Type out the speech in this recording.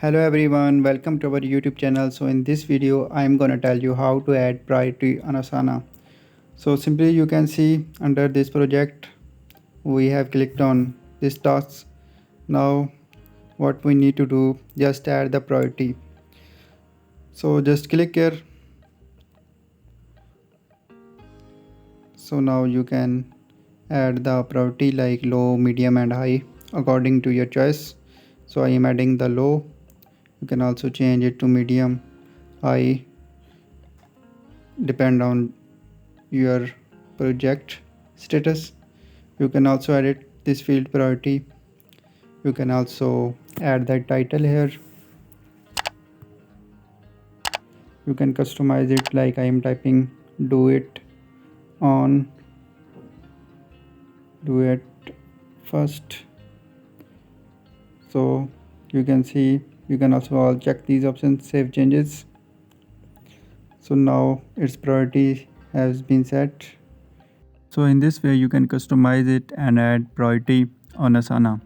Hello everyone, welcome to our YouTube channel. So in this video, I am gonna tell you how to add priority on Asana. So simply you can see under this project, we have clicked on this task. Now what we need to do, just add the priority. So just click here. So now you can add the priority like low, medium and high according to your choice. So I am adding the low. You can also change it to medium, high, depend on your project status. You can also edit this field priority. You can also add the title here. You can customize it like I am typing do it on, do it first. So you can see, you can also all check these options, save changes. So now its priority has been set. So in this way you can customize it and add priority on Asana.